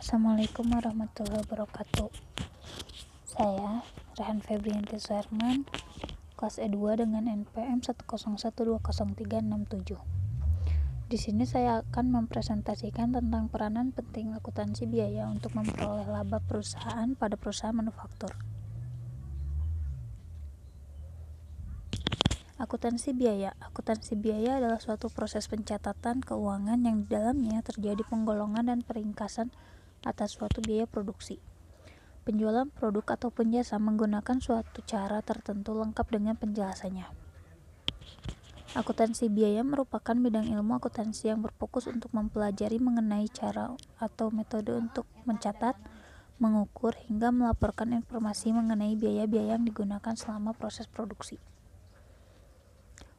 Assalamualaikum warahmatullahi wabarakatuh. Saya Rehan Febrianti Suherman, kelas E2 dengan NPM 101203667. Di sini saya akan mempresentasikan tentang peranan penting akuntansi biaya untuk memperoleh laba perusahaan pada perusahaan manufaktur. Akuntansi biaya. Akuntansi biaya adalah suatu proses pencatatan keuangan yang di dalamnya terjadi penggolongan dan peringkasan atas suatu biaya produksi, penjualan produk ataupun jasa menggunakan suatu cara tertentu lengkap dengan penjelasannya. Akuntansi biaya merupakan bidang ilmu akuntansi yang berfokus untuk mempelajari mengenai cara atau metode untuk mencatat, mengukur, hingga melaporkan informasi mengenai biaya-biaya yang digunakan selama proses produksi.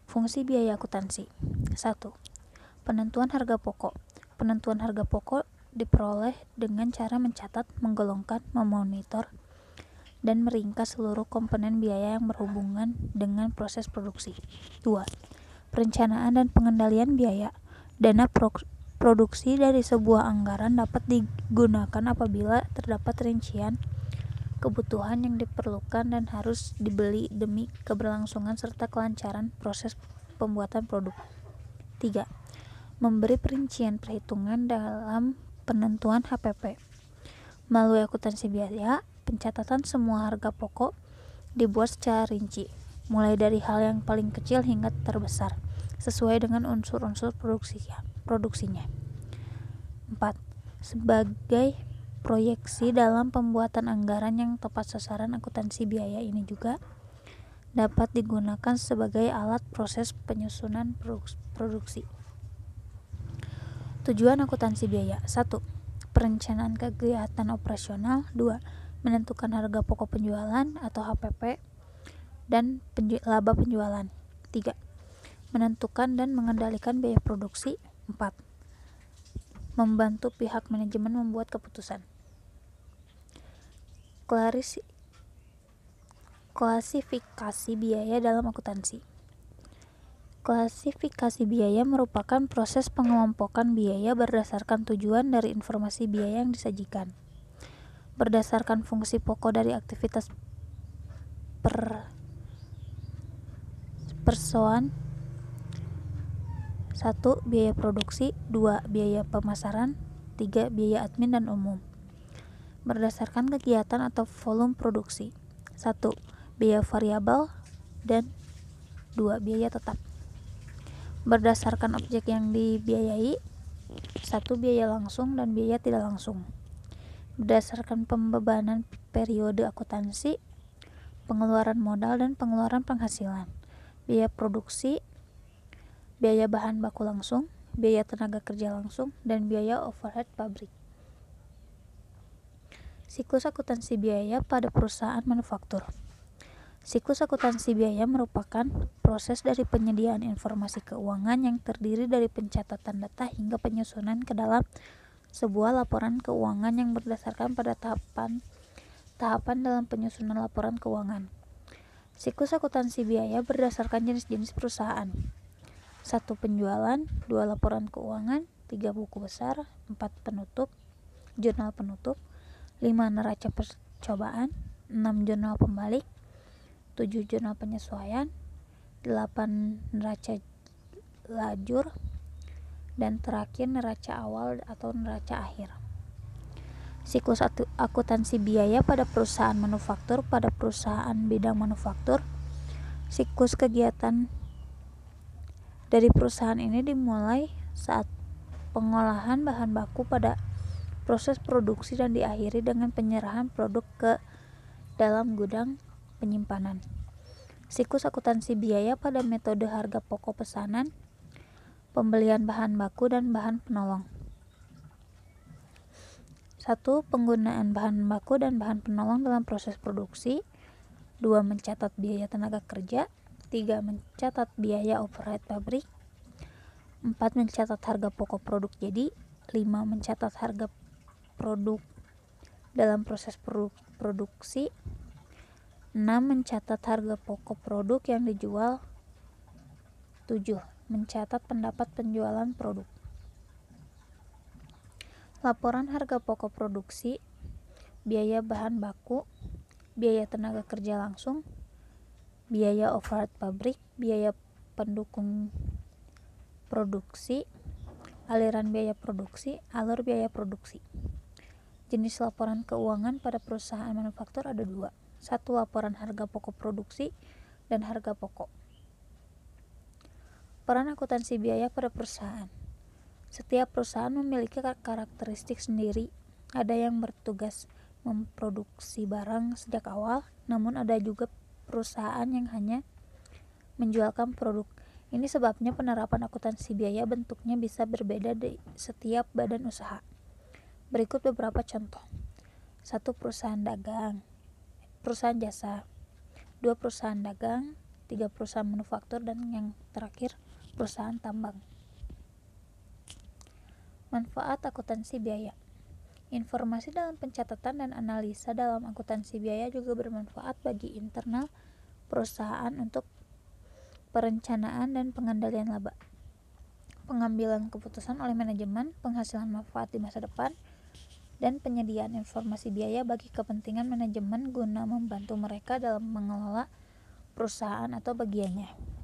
Fungsi biaya akuntansi. 1. Penentuan harga pokok. Penentuan harga pokok diperoleh dengan cara mencatat, menggolongkan, memonitor, dan meringkas seluruh komponen biaya yang berhubungan dengan proses produksi. 2. Perencanaan dan pengendalian biaya. Dana produksi dari sebuah anggaran dapat digunakan apabila terdapat rincian kebutuhan yang diperlukan dan harus dibeli demi keberlangsungan serta kelancaran proses pembuatan produk. 3. Memberi perincian perhitungan dalam penentuan HPP. Melalui akuntansi biaya, pencatatan semua harga pokok dibuat secara rinci, mulai dari hal yang paling kecil hingga terbesar, sesuai dengan unsur-unsur produksinya. 4. Sebagai proyeksi dalam pembuatan anggaran yang tepat sasaran, akuntansi biaya ini juga dapat digunakan sebagai alat proses penyusunan produksi. Tujuan akuntansi biaya. 1. Perencanaan kegiatan operasional. 2. Menentukan harga pokok penjualan atau HPP dan laba penjualan. 3. Menentukan dan mengendalikan biaya produksi. 4. Membantu pihak manajemen membuat keputusan. Klasifikasi biaya dalam akuntansi. Klasifikasi biaya merupakan proses pengelompokan biaya berdasarkan tujuan dari informasi biaya yang disajikan, berdasarkan fungsi pokok dari aktivitas persoalan. 1. Biaya produksi. 2. Biaya pemasaran. 3. Biaya admin dan umum. Berdasarkan kegiatan atau volume produksi. 1. Biaya variabel dan 2. Biaya tetap. Berdasarkan objek yang dibiayai. 1. Biaya langsung dan biaya tidak langsung. Berdasarkan pembebanan periode akuntansi, pengeluaran modal dan pengeluaran penghasilan. Biaya produksi, biaya bahan baku langsung, biaya tenaga kerja langsung, dan biaya overhead pabrik. Siklus akuntansi biaya pada perusahaan manufaktur. Siklus akuntansi biaya merupakan proses dari penyediaan informasi keuangan yang terdiri dari pencatatan data hingga penyusunan ke dalam sebuah laporan keuangan yang berdasarkan pada tahapan dalam penyusunan laporan keuangan. Siklus akuntansi biaya berdasarkan jenis-jenis perusahaan. 1. Penjualan. 2. Laporan keuangan. 3. Buku besar. 4. Penutup, jurnal penutup. 5. Neraca percobaan. 6. Jurnal pembalik. 7. Jurnal penyesuaian. 8. Neraca lajur. Dan terakhir neraca awal atau neraca akhir. Siklus akuntansi biaya pada perusahaan manufaktur. Pada perusahaan bidang manufaktur, siklus kegiatan dari perusahaan ini dimulai saat pengolahan bahan baku pada proses produksi dan diakhiri dengan penyerahan produk ke dalam gudang penyimpanan. Siklus akuntansi biaya pada metode harga pokok pesanan, pembelian bahan baku dan bahan penolong. 1. Penggunaan bahan baku dan bahan penolong dalam proses produksi. 2. Mencatat biaya tenaga kerja. 3. Mencatat biaya overhead pabrik. 4. Mencatat harga pokok produk jadi. 5. Mencatat harga produk dalam proses produksi. 6. Mencatat harga pokok produk yang dijual. 7. Mencatat pendapat penjualan produk. Laporan harga pokok produksi, biaya bahan baku, biaya tenaga kerja langsung, biaya overhead pabrik, biaya pendukung produksi, aliran biaya produksi, alur biaya produksi. Jenis laporan keuangan pada perusahaan manufaktur ada dua. Satu, laporan harga pokok produksi dan harga pokok. Peran akuntansi biaya pada perusahaan. Setiap perusahaan memiliki karakteristik sendiri. Ada yang bertugas memproduksi barang sejak awal, namun ada juga perusahaan yang hanya menjualkan produk. Ini sebabnya penerapan akuntansi biaya bentuknya bisa berbeda di setiap badan usaha. Berikut beberapa contoh. 1. Perusahaan dagang, perusahaan jasa. 2. Perusahaan dagang. 3. Perusahaan manufaktur. Dan yang terakhir, perusahaan tambang. Manfaat akuntansi biaya. Informasi dalam pencatatan dan analisa dalam akuntansi biaya juga bermanfaat bagi internal perusahaan untuk perencanaan dan pengendalian laba, pengambilan keputusan oleh manajemen, penghasilan manfaat di masa depan, dan penyediaan informasi biaya bagi kepentingan manajemen guna membantu mereka dalam mengelola perusahaan atau bagiannya.